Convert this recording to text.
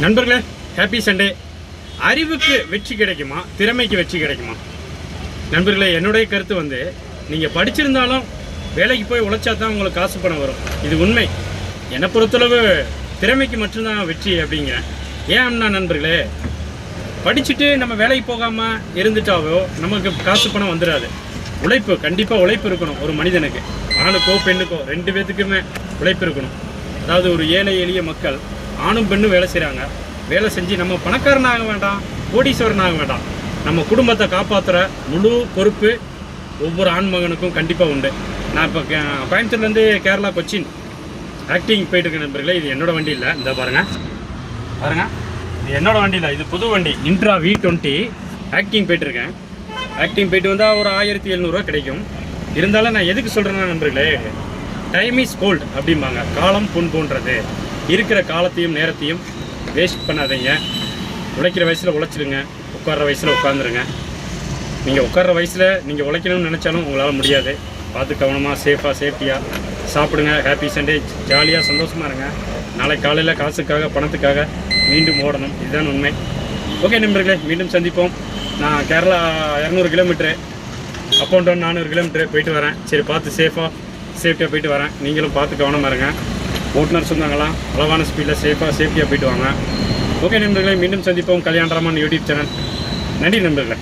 நண்பர்களே, happy Sunday. அறிவுக்கு வெற்றி கிடைக்குமா, திறமைக்கு வெற்றி கிடைக்குமா? நண்பர்களே, என்னுடைய கருத்து வந்து நீங்கள் படிச்சிருந்தாலும் வேலைக்கு போய் உழைச்சா தான் உங்களுக்கு காசு பணம் வரும். இது உண்மை. என்னை பொறுத்தளவு திறமைக்கு மட்டும்தான் வெற்றி அப்படிங்கிறேன். ஏன்னா நண்பர்களே, படிச்சுட்டு நம்ம வேலைக்கு போகாமல் இருந்துட்டாவோ நமக்கு காசு பணம் வந்துடாது. உழைப்பு, கண்டிப்பாக உழைப்பு இருக்கணும் ஒரு மனிதனுக்கு. ஆணுக்கோ பெண்ணுக்கோ 2 பேத்துக்குமே உழைப்பு இருக்கணும். அதாவது ஒரு ஏழை எளிய மக்கள் ஆணும் பெண்ணும் வேலை செய்கிறாங்க. வேலை செஞ்சு நம்ம பணக்காரனாக வேண்டாம், கோடீஸ்வரனாக வேண்டாம், நம்ம குடும்பத்தை காப்பாற்றுற முழு பொறுப்பு ஒவ்வொரு ஆண்மகனுக்கும் கண்டிப்பாக உண்டு. நான் இப்போ கோயம்புத்தூர்லேருந்து கேரளா கொச்சின் ஆக்டிங் போயிட்டுருக்கேன் நண்பர்களே. இது என்னோடய வண்டி இல்லை, இந்த பாருங்கள் இது என்னோடய வண்டி இல்லை, இது புது வண்டி இன்ட்ரா V20 ஆக்டிங் போயிட்டுருக்கேன். ஆக்டிங் போயிட்டு வந்தால் ஒரு 1700 கிடைக்கும். இருந்தாலும் நான் எதுக்கு சொல்கிறேன்னா நண்பர்களே, டைம் இஸ் கோல்டு அப்படிம்பாங்க. காலம் பொன் போன்றது. இருக்கிற காலத்தையும் நேரத்தையும் வேஸ்ட் பண்ணாதீங்க. உழைக்கிற வயசில் உழைச்சிடுங்க, உட்கார்ற வயசில் உட்காந்துருங்க. நீங்கள் உட்கார்ற வயசில் நீங்கள் உழைக்கணும்னு நினச்சாலும் உங்களால் முடியாது. பார்த்து கவனமாக சேஃபாக சேஃப்டியாக சாப்பிடுங்க. Happy Sunday. ஜாலியாக சந்தோஷமாக இருங்க. நாளை காலையில் காசுக்காக பணத்துக்காக மீண்டும் ஓடணும். இதுதான் உண்மை. ஓகே நண்பர்களே, மீண்டும் சந்திப்போம். நான் Kerala 200 kilometre, up and down 400 kilometre போயிட்டு வரேன். சரி, பார்த்து சேஃப்டியாக போயிட்டு வரேன். நீங்களும் பார்த்து கவனமாக இருங்க. ஓட்டுநர் சொன்னாங்களாம் அளவான ஸ்பீடில் சேஃப்டியாக போயிட்டு வாங்க. ஓகே நண்பர்களே, மீண்டும் சந்திப்போம். Kalyanaraman YouTube channel. நன்றி நண்பர்களே.